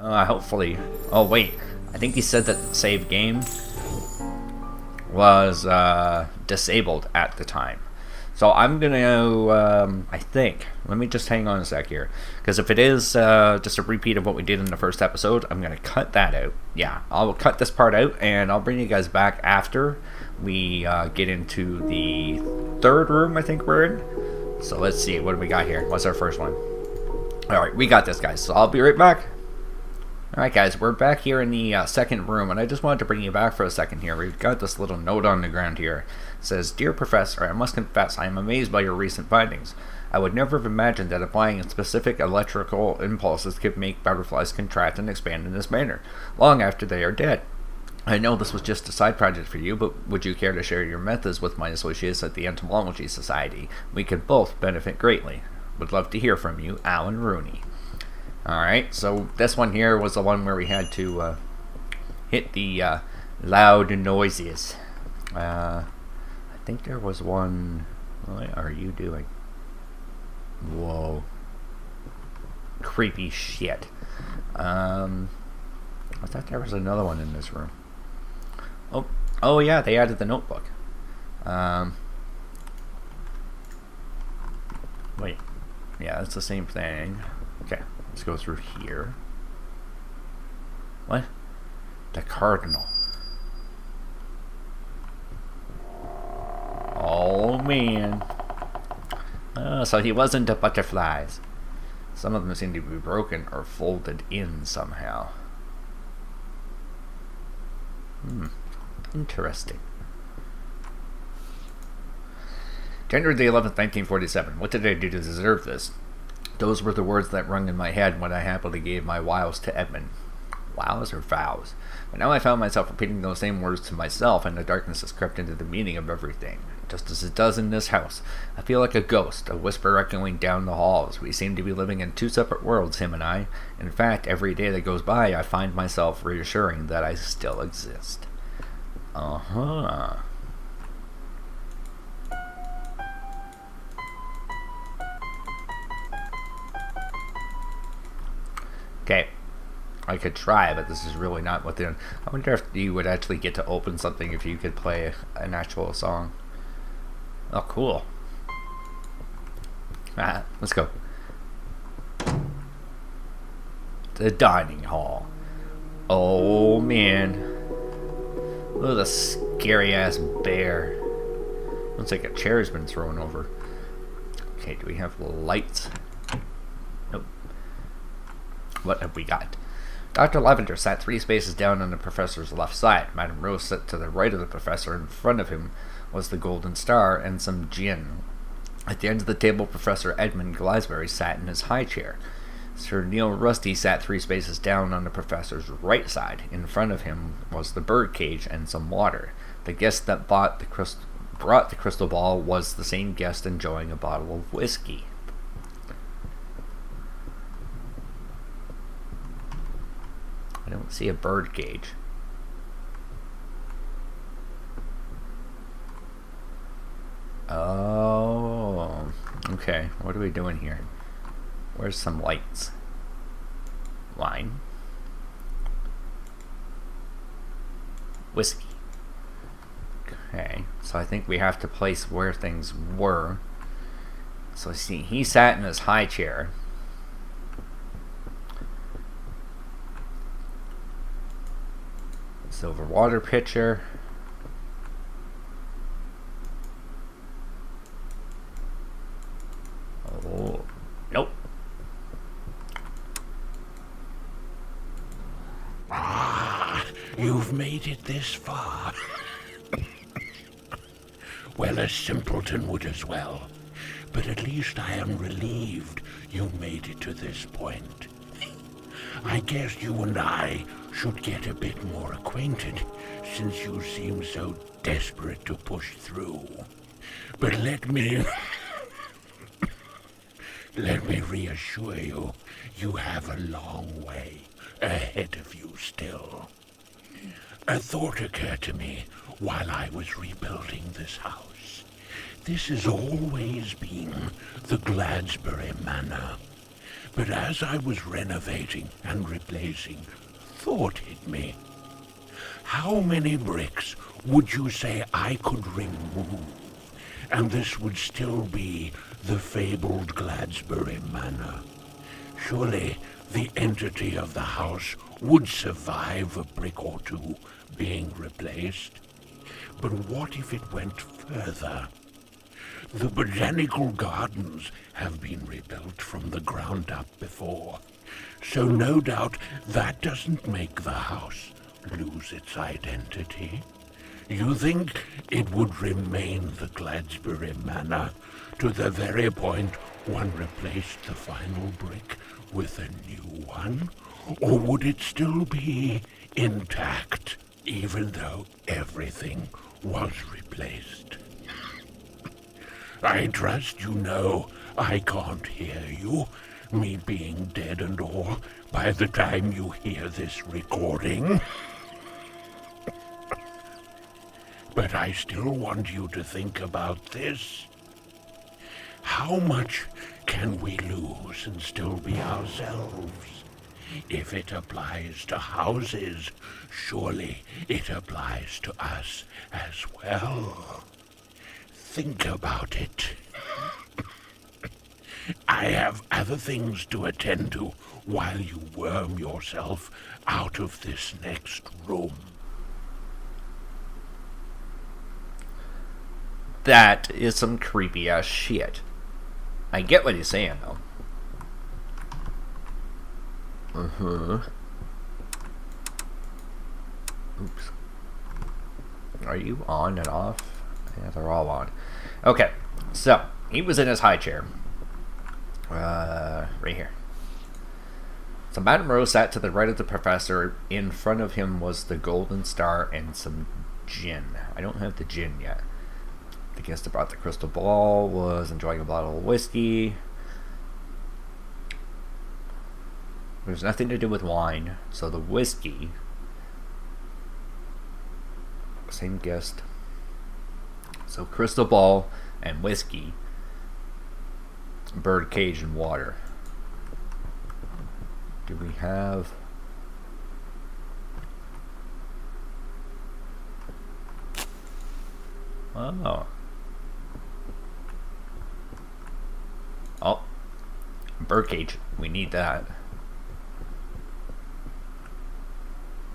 Hopefully. Oh, wait. I think he said that the save game was disabled at the time. So I'm going to, I think, let me just hang on a sec here. Because if it is just a repeat of what we did in the first episode, I'm going to cut that out. Yeah, I'll cut this part out, and I'll bring you guys back after we get into the third room I think we're in. So let's see, what do we got here? What's our first one? Alright, we got this, guys. So I'll be right back. Alright guys, we're back here in the second room, and I just wanted to bring you back for a second here. We've got this little note on the ground here. It says, "Dear Professor, I must confess I am amazed by your recent findings. I would never have imagined that applying specific electrical impulses could make butterflies contract and expand in this manner, long after they are dead. I know this was just a side project for you, but would you care to share your methods with my associates at the Entomology Society? We could both benefit greatly. Would love to hear from you, Alan Rooney." Alright, so this one here was the one where we had to hit the loud noises. I think there was one... What are you doing? Whoa. Creepy shit. I thought there was another one in this room. Oh yeah, they added the notebook. Wait. Yeah, it's the same thing. Okay. Let's go through here. What? The Cardinal. Oh man. So he wasn't a butterflies. Some of them seem to be broken or folded in somehow. Interesting. January the 11th, 1947. What did I do to deserve this? Those were the words that rung in my head when I happily gave my wows to Edmund. Wows or vows? But now I found myself repeating those same words to myself, and the darkness has crept into the meaning of everything, just as it does in this house. I feel like a ghost, a whisper echoing down the halls. We seem to be living in two separate worlds, him and I. In fact, every day that goes by, I find myself reassuring that I still exist. Okay, I could try, but this is really not what they're... I wonder if you would actually get to open something if you could play an actual song. Oh, cool. Let's go. The dining hall. Oh, man. Look at the scary-ass bear. Looks like a chair's been thrown over. Okay, do we have lights? Nope. What have we got? Dr. Lavender sat 3 spaces down on the professor's left side. Madame Rose sat to the right of the professor. In front of him was the golden star and some gin. At the end of the table, Professor Edmund Glasbury sat in his high chair. Sir Neil Rusty sat 3 spaces down on the professor's right side. In front of him was the bird cage and some water. The guest that brought the crystal ball was the same guest enjoying a bottle of whiskey. I don't see a bird cage. Oh, okay. What are we doing here? Where's some lights? Wine. Whiskey. Okay, so I think we have to place where things were. So see, he sat in his high chair. Silver water pitcher. Oh, nope. Ah, you've made it this far. Well, a simpleton would as well. But at least I am relieved you made it to this point. I guess you and I should get a bit more acquainted, since you seem so desperate to push through. But let me reassure you, you have a long way ahead of you still. A thought occurred to me while I was rebuilding this house. This has always been the Gladsbury Manor. but as I was renovating and replacing, thought hit me. How many bricks would you say I could remove, and this would still be the fabled Gladsbury Manor? Surely the entity of the house would survive a brick or two being replaced. But what if it went further? The botanical gardens have been rebuilt from the ground up before, so no doubt that doesn't make the house lose its identity. You think it would remain the Gladsbury Manor to the very point one replaced the final brick with a new one? Or would it still be intact, even though everything was replaced? I trust you know I can't hear you, me being dead and all, by the time you hear this recording. But I still want you to think about this. How much can we lose and still be ourselves? If it applies to houses, surely it applies to us as well. Think about it. I have other things to attend to while you worm yourself out of this next room. That is some creepy ass shit. I get what he's saying though. Oops. Are you on and off? Yeah, they're all on. Okay, so he was in his high chair. Right here. So Madame Rose sat to the right of the professor. In front of him was the golden star and some gin. I don't have the gin yet. The guest that brought the crystal ball was enjoying a bottle of whiskey. There's nothing to do with wine, so the whiskey. Same guest. So crystal ball and whiskey. Bird cage and water. Do we have... Oh. Oh. Birdcage. We need that.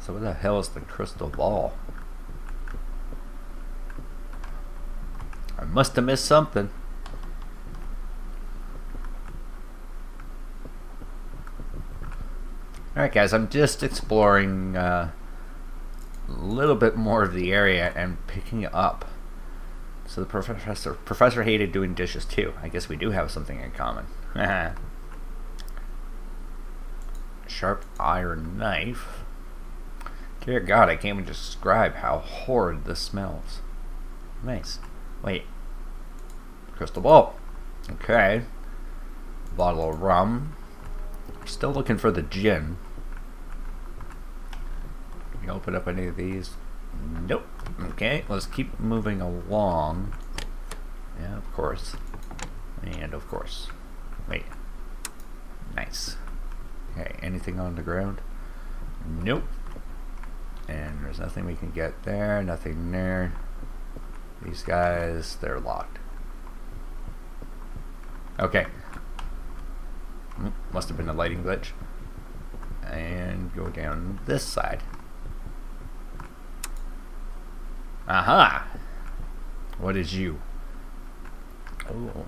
So what the hell is the crystal ball? I must have missed something. Alright guys, I'm just exploring a little bit more of the area and picking up. So the professor hated doing dishes too. I guess we do have something in common. Sharp iron knife. Dear God, I can't even describe how horrid this smells. Nice. Wait. Crystal ball. Okay. Bottle of rum. Still looking for the gin. Can you open up any of these? Nope. Okay, let's keep moving along. Yeah, of course. And of course. Wait. Nice. Okay, anything on the ground? Nope. And there's nothing we can get there. Nothing there. These guys, they're locked. Okay. Must have been a lighting glitch. And go down this side. Aha! What is you? Oh.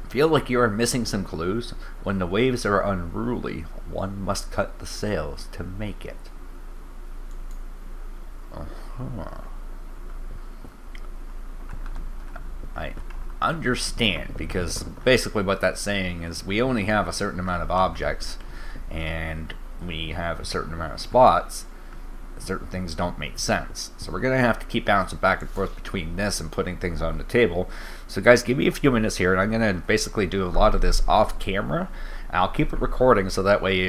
Feel like you are missing some clues? When the waves are unruly, one must cut the sails to make it. I understand, because basically what that's saying is we only have a certain amount of objects and we have a certain amount of spots. Certain things don't make sense, so we're gonna have to keep bouncing back and forth between this and putting things on the table. So guys, give me a few minutes here and I'm gonna basically do a lot of this off camera. I'll keep it recording so that way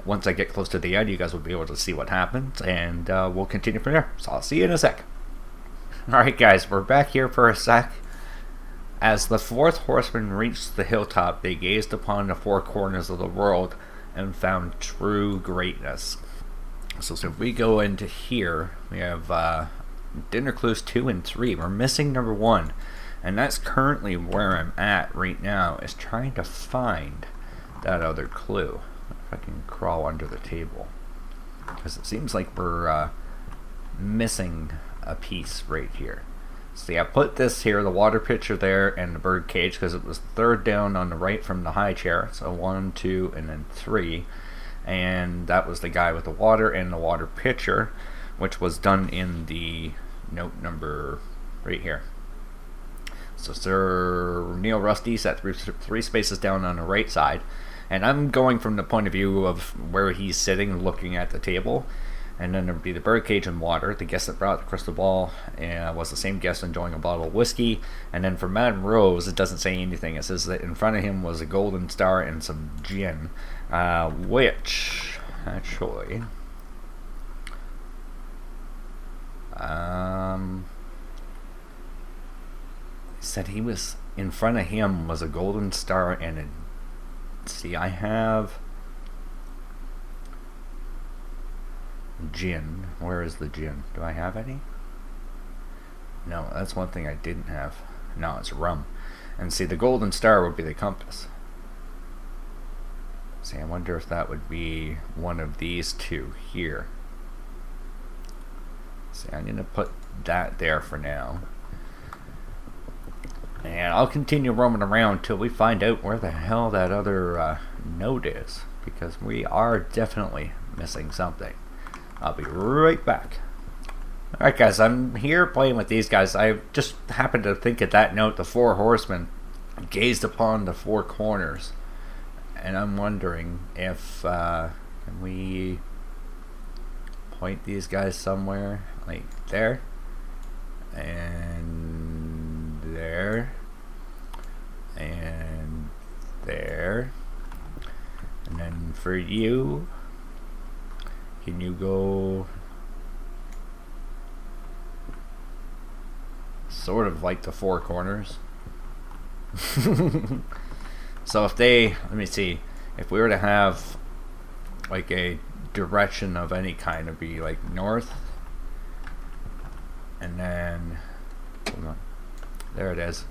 once I get close to the end you guys will be able to see what happens, and we'll continue from there. So I'll see you in a sec. Alright guys, we're back here for a sec. As the fourth horseman reached the hilltop, they gazed upon the four corners of the world and found true greatness. So if we go into here, we have dinner clues 2 and 3. We're missing number 1. And that's currently where I'm at right now, is trying to find that other clue. If I can crawl under the table. Because it seems like we're missing a piece right here. See, I put this here, the water pitcher there, and the bird cage, because it was third down on the right from the high chair. So 1, 2, and then 3. And that was the guy with the water and the water pitcher, which was done in the note number right here. So Sir Neil Rusty sat 3 spaces down on the right side. And I'm going from the point of view of where he's sitting, looking at the table. And then there would be the birdcage and water. The guest that brought the crystal ball was the same guest enjoying a bottle of whiskey. And then for Madame Rose, it doesn't say anything. It says that in front of him was a golden star and some gin. Which, actually... said he was... in front of him was a golden star and a... See, I have... gin. Where is the gin? Do I have any? No, that's one thing I didn't have. No, it's rum. And see, the golden star would be the compass. See, I wonder if that would be one of these two here. See, I'm going to put that there for now. And I'll continue roaming around till we find out where the hell that other note is. Because we are definitely missing something. I'll be right back. Alright guys, I'm here playing with these guys. I just happened to think at that note, the 4 horsemen gazed upon the 4 corners. And I'm wondering if, can we point these guys somewhere? Like there. And there. And there. And then for you... can you go sort of like the 4 corners? So if they, let me see, if we were to have like a direction of any kind, it'd be like north, and then hold on, there it is.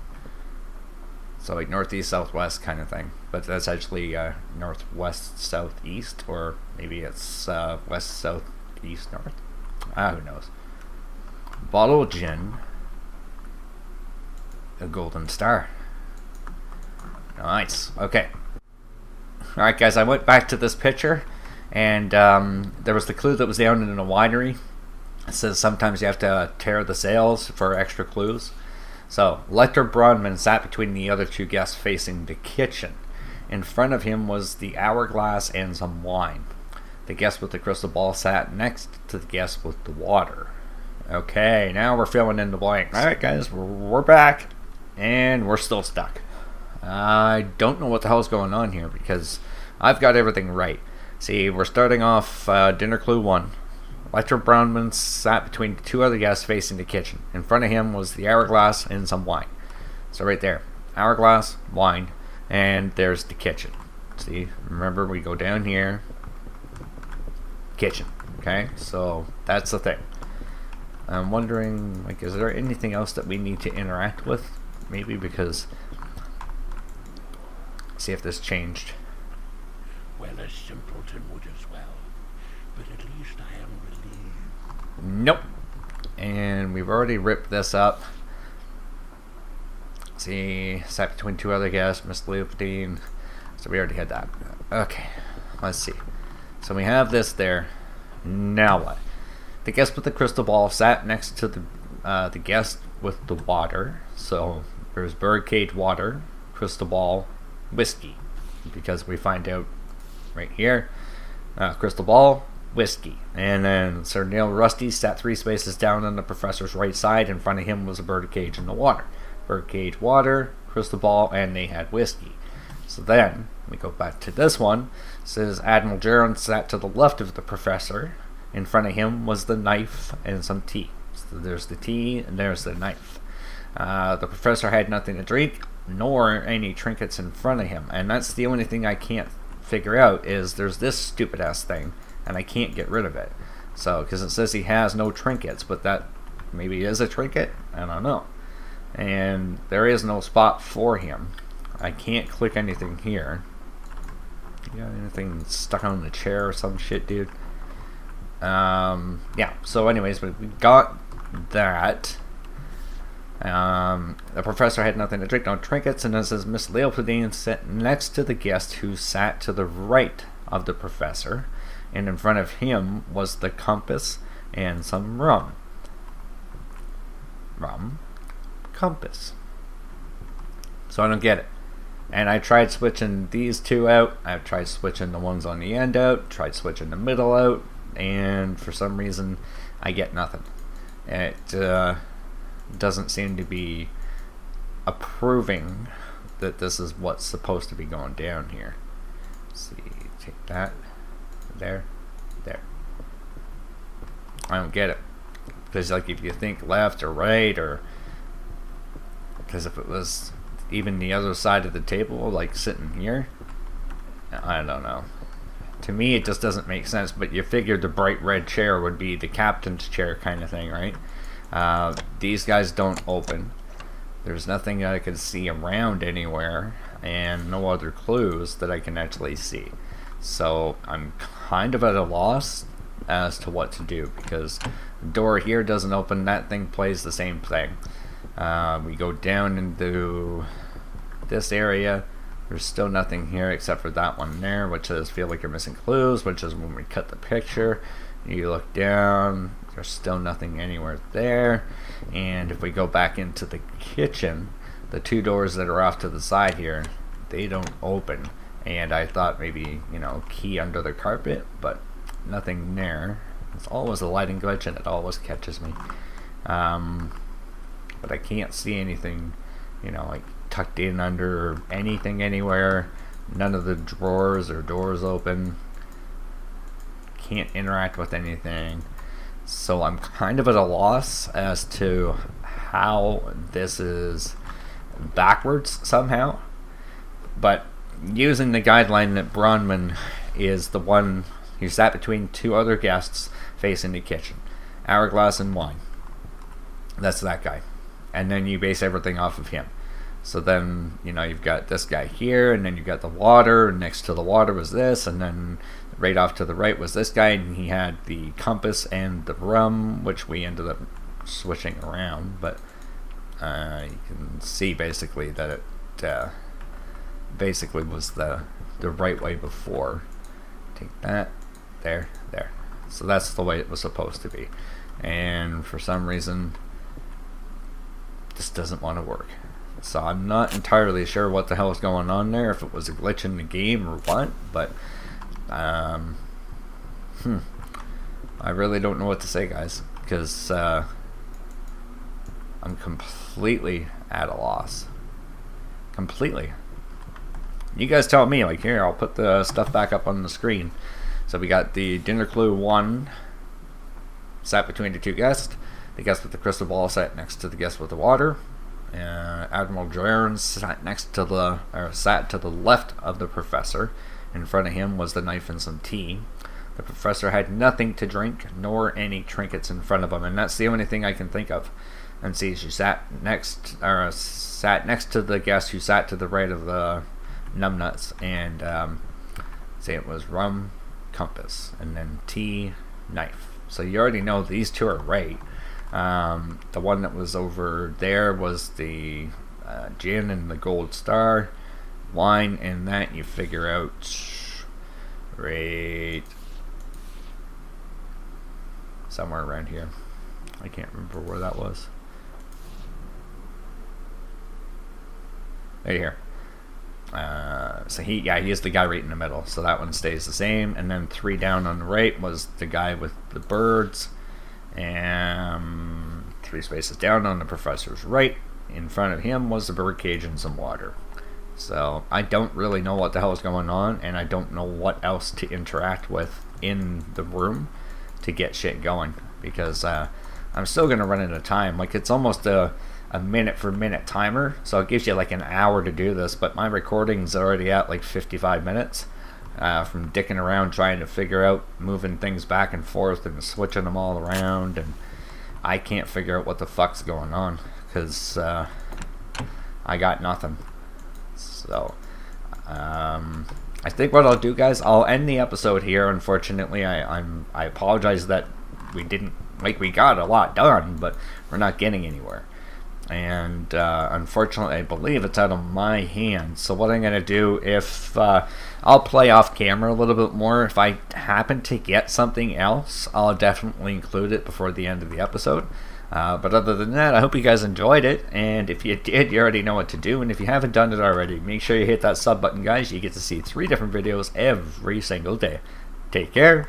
So like northeast, southwest kind of thing, but that's actually northwest, southeast, or maybe it's west, southeast, north. Who knows? Bottle of gin, a golden star. Nice. Okay. All right, guys. I went back to this picture, and there was the clue that was down in a winery. It says sometimes you have to tear the sails for extra clues. So, Lecter Bronman sat between the other 2 guests facing the kitchen. In front of him was the hourglass and some wine. The guest with the crystal ball sat next to the guest with the water. Okay, now we're filling in the blank. Alright guys, we're back. And we're still stuck. I don't know what the hell's going on here because I've got everything right. See, we're starting off dinner clue 1. Lecter Brownman sat between 2 other guests facing the kitchen. In front of him was the hourglass and some wine. So right there, hourglass, wine, and there's the kitchen. See, remember we go down here, kitchen. Okay, so that's the thing. I'm wondering, like, is there anything else that we need to interact with? Maybe because, see if this changed. Well, a simpleton would as well, but at least I am relieved. Nope. And we've already ripped this up. See, sat between 2 other guests, Miss Leopoldine. So we already had that. Okay, let's see. So we have this there. Now what? The guest with the crystal ball sat next to the guest with the water. So there's birdcage, water, crystal ball, whiskey. Because we find out right here, crystal ball, whiskey. And then Sir Neil Rusty sat 3 spaces down on the professor's right side. In front of him was a birdcage in the water. Birdcage, water, crystal ball, and they had whiskey. So then we go back to this one. It says Admiral Jaron sat to the left of the professor. In front of him was the knife and some tea. So there's the tea and there's the knife. The professor had nothing to drink, nor any trinkets in front of him. And that's the only thing I can't figure out, is there's this stupid ass thing, and I can't get rid of it. So, because it says he has no trinkets, but that maybe is a trinket? I don't know. And there is no spot for him. I can't click anything here. You got anything stuck on the chair or some shit, dude? Yeah, so anyways, but we got that. The professor had nothing to drink, no trinkets, and it says Miss Leopoldine sat next to the guest who sat to the right of the professor, and in front of him was the compass and some rum. Rum? Compass. So I don't get it. And I tried switching these two out, I tried switching the ones on the end out, tried switching the middle out, and for some reason I get nothing. It doesn't seem to be approving that this is what's supposed to be going down here. Let's see, take that, there. I don't get it. Because like if you think left or right, or because if it was even the other side of the table, like sitting here, I don't know. To me, it just doesn't make sense. But you figured the bright red chair would be the captain's chair kind of thing, right? These guys don't open. There's nothing that I can see around anywhere, and no other clues that I can actually see. So I'm kind of at a loss as to what to do, because the door here doesn't open. That thing plays the same thing. We go down into this area. There's still nothing here except for that one there, which says feel like you're missing clues, which is when we cut the picture. You look down, there's still nothing anywhere there. And if we go back into the kitchen, the two doors that are off to the side here, they don't open. And I thought maybe, you know, key under the carpet, but nothing there. It's always a lighting glitch, and it always catches me. But I can't see anything, you know, like tucked in under anything anywhere. None of the drawers or doors open. Can't interact with anything. So I'm kind of at a loss as to how this is backwards somehow. But using the guideline that Bronman is the one who sat between two other guests facing the kitchen, hourglass and wine. That's that guy. And then you base everything off of him. So then, you know, you've got this guy here, and then you've got the water, and next to the water was this, and then right off to the right was this guy, and he had the compass and the rum, which we ended up switching around. But you can see basically that it basically was the right way before. Take that, there. So that's the way it was supposed to be. And for some reason, this doesn't want to work. So I'm not entirely sure what the hell is going on there, if it was a glitch in the game or what, but I really don't know what to say, guys, because I'm completely at a loss. Completely. You guys tell me, like, here, I'll put the stuff back up on the screen. So we got the dinner clue 1 sat between the two guests. The guest with the crystal ball sat next to the guest with the water. Admiral Joarens sat to the left of the professor. In front of him was the knife and some tea. The professor had nothing to drink, nor any trinkets in front of him, and that's the only thing I can think of. And see, she sat next to the guest who sat to the right of the numbnuts, and say it was rum, compass, and then tea, knife. So you already know these two are right. The one that was over there was the gin and the gold star. Wine and that you figure out right somewhere around here. I can't remember where that was. Right here. So he is the guy right in the middle. So that one stays the same. And then 3 down on the right was the guy with the birds. And 3 spaces down on the professor's right, in front of him was the birdcage and some water. So I don't really know what the hell is going on, and I don't know what else to interact with in the room to get shit going, because I'm still going to run out of time. Like, it's almost a a minute for minute timer, so it gives you like an hour to do this, but my recording's already at like 55 minutes from dicking around trying to figure out moving things back and forth and switching them all around, and I can't figure out what the fuck's going on because I got nothing. So I think what I'll do, guys, I'll end the episode here. Unfortunately, I apologize that we got a lot done, but we're not getting anywhere. And unfortunately, I believe it's out of my hands. So what I'm going to do, if I'll play off camera a little bit more. If I happen to get something else, I'll definitely include it before the end of the episode. But other than that, I hope you guys enjoyed it. And if you did, you already know what to do. And if you haven't done it already, make sure you hit that sub button, guys. You get to see 3 different videos every single day. Take care.